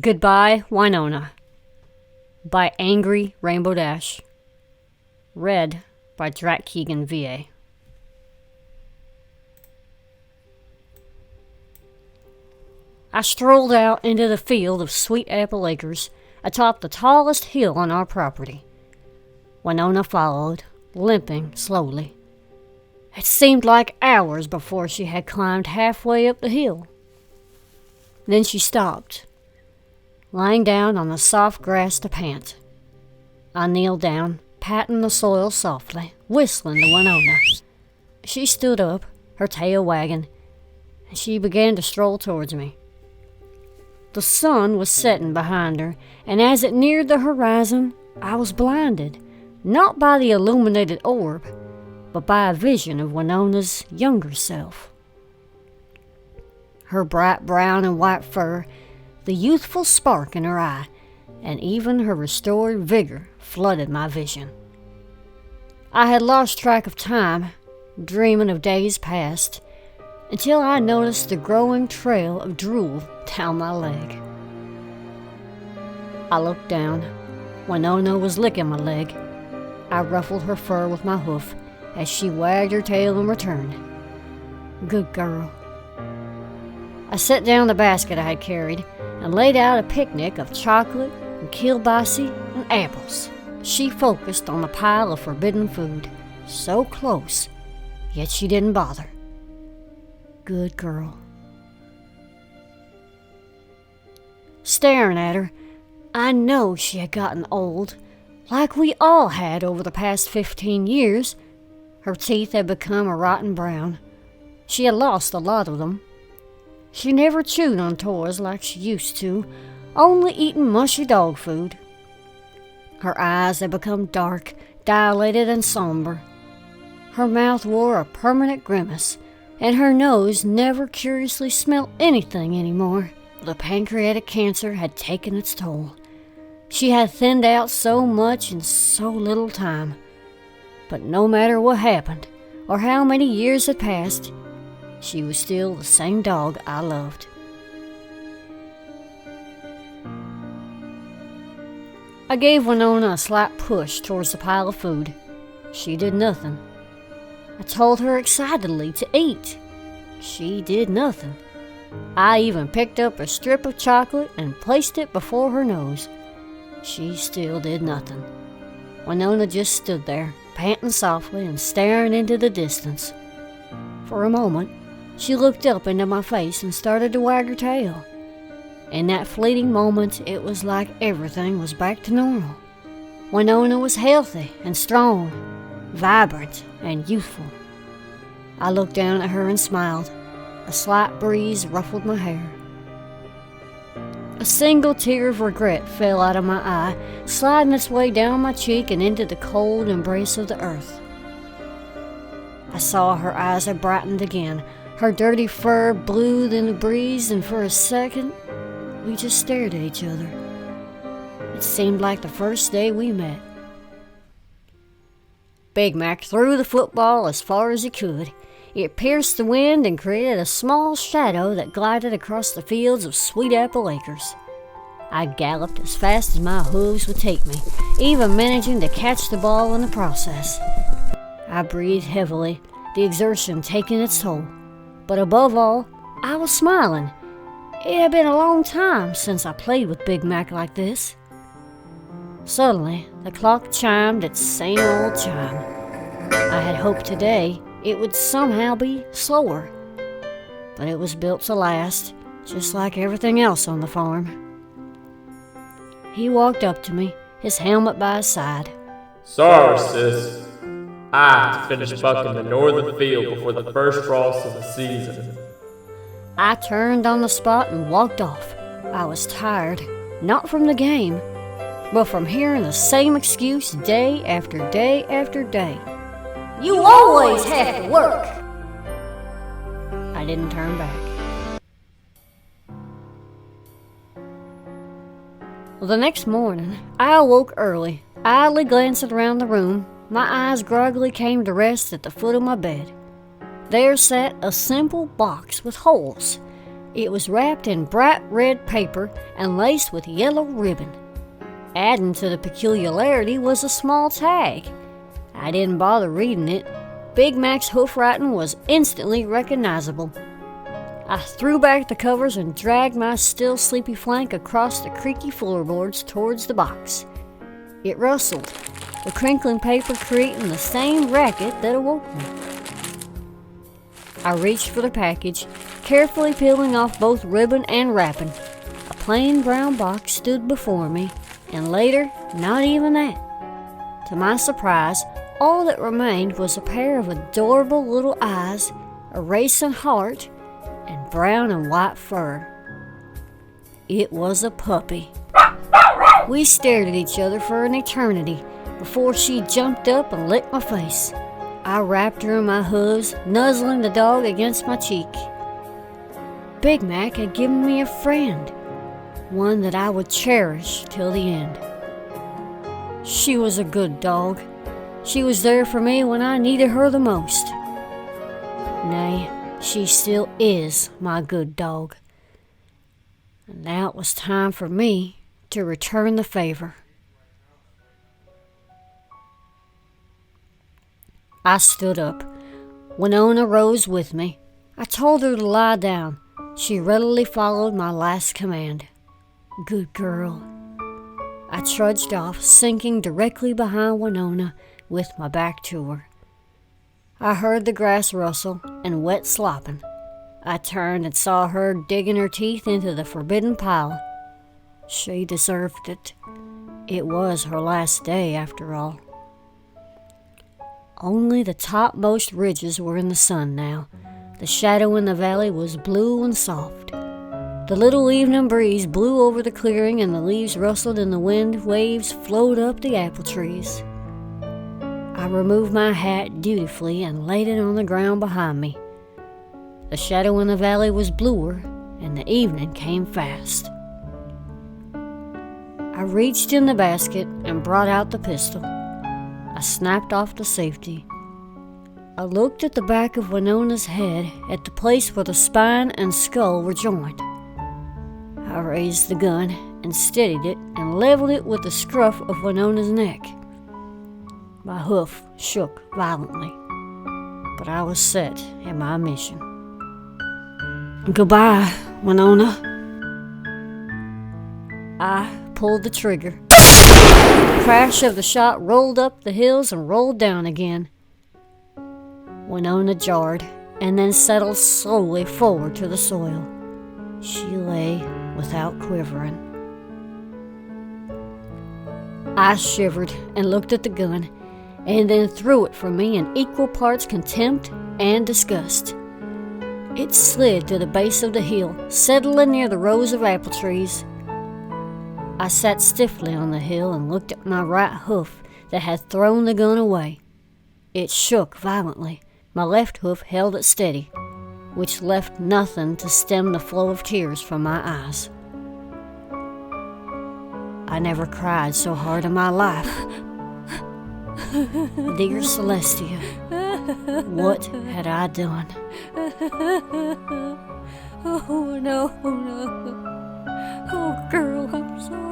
Goodbye, Winona, by Angry Rainbow Dash. Read by Drac Keegan, VA. I strolled out into the field of sweet apple acres atop the tallest hill on our property. Winona followed, limping slowly. It seemed like hours before she had climbed halfway up the hill. Then she stopped, lying down on the soft grass to pant. I kneeled down, patting the soil softly, whistling to Winona. She stood up, her tail wagging, and she began to stroll towards me. The sun was setting behind her, and as it neared the horizon, I was blinded, not by the illuminated orb, but by a vision of Winona's younger self. Her bright brown and white fur, the youthful spark in her eye, and even her restored vigor flooded my vision. I had lost track of time, dreaming of days past, until I noticed the growing trail of drool down my leg. I looked down. Winona was licking my leg. I ruffled her fur with my hoof as she wagged her tail in return. Good girl. I set down the basket I had carried and laid out a picnic of chocolate and kielbasa and apples. She focused on the pile of forbidden food, so close, yet she didn't bother. Good girl. Staring at her, I know she had gotten old, like we all had over the past 15 years. Her teeth had become a rotten brown. She had lost a lot of them. She never chewed on toys like she used to, only eating mushy dog food. Her eyes had become dark, dilated, and somber. Her mouth wore a permanent grimace, and her nose never curiously smelled anything anymore. The pancreatic cancer had taken its toll. She had thinned out so much in so little time. But no matter what happened, or how many years had passed, she was still the same dog I loved. I gave Winona a slight push towards the pile of food. She did nothing. I told her excitedly to eat. She did nothing. I even picked up a strip of chocolate and placed it before her nose. She still did nothing. Winona just stood there, panting softly and staring into the distance. For a moment, she looked up into my face and started to wag her tail. In that fleeting moment, it was like everything was back to normal. Winona was healthy and strong, vibrant and youthful. I looked down at her and smiled. A slight breeze ruffled my hair. A single tear of regret fell out of my eye, sliding its way down my cheek and into the cold embrace of the earth. I saw her eyes had brightened again. Her dirty fur blew in the breeze, and for a second, we just stared at each other. It seemed like the first day we met. Big Mac threw the football as far as he could. It pierced the wind and created a small shadow that glided across the fields of sweet apple acres. I galloped as fast as my hooves would take me, even managing to catch the ball in the process. I breathed heavily, the exertion taking its toll. But above all, I was smiling. It had been a long time since I played with Big Mac like this. Suddenly, the clock chimed its same old chime. I had hoped today it would somehow be slower, but it was built to last, just like everything else on the farm. He walked up to me, his helmet by his side. Sorry, sis. I have to finish bucking the northern field before the first frost of the season. I turned on the spot and walked off. I was tired, not from the game, but from hearing the same excuse day after day after day. You always have to work! I didn't turn back. The next morning, I awoke early, idly glancing around the room. My eyes groggily came to rest at the foot of my bed. There sat a simple box with holes. It was wrapped in bright red paper and laced with yellow ribbon. Adding to the peculiarity was a small tag. I didn't bother reading it. Big Mac's hoofwriting was instantly recognizable. I threw back the covers and dragged my still sleepy flank across the creaky floorboards towards the box. It rustled, the crinkling paper creating the same racket that awoke me. I reached for the package, carefully peeling off both ribbon and wrapping. A plain brown box stood before me, and later, not even that. To my surprise, all that remained was a pair of adorable little eyes, a racing heart, and brown and white fur. It was a puppy. We stared at each other for an eternity before she jumped up and licked my face. I wrapped her in my hooves, nuzzling the dog against my cheek. Big Mac had given me a friend, one that I would cherish till the end. She was a good dog. She was there for me when I needed her the most. Nay, she still is my good dog. And now it was time for me to return the favor. I stood up. Winona rose with me. I told her to lie down. She readily followed my last command. Good girl. I trudged off, sinking directly behind Winona with my back to her. I heard the grass rustle and wet slopping. I turned and saw her digging her teeth into the forbidden pile. She deserved it. It was her last day, after all. Only the topmost ridges were in the sun now. The shadow in the valley was blue and soft. The little evening breeze blew over the clearing and the leaves rustled and the wind waves flowed up the apple trees. I removed my hat dutifully and laid it on the ground behind me. The shadow in the valley was bluer and the evening came fast. I reached in the basket and brought out the pistol. I snapped off the safety. I looked at the back of Winona's head at the place where the spine and skull were joined. I raised the gun and steadied it and leveled it with the scruff of Winona's neck. My hoof shook violently, but I was set in my mission. Goodbye, Winona. I pulled the trigger. The crash of the shot rolled up the hills and rolled down again. Winona jarred and then settled slowly forward to the soil. She lay without quivering. I shivered and looked at the gun and then threw it from me in equal parts contempt and disgust. It slid to the base of the hill, settling near the rows of apple trees. I sat stiffly on the hill and looked at my right hoof that had thrown the gun away. It shook violently. My left hoof held it steady, which left nothing to stem the flow of tears from my eyes. I never cried so hard in my life. Dear Celestia, what had I done? Oh, no. Oh, girl, I'm sorry.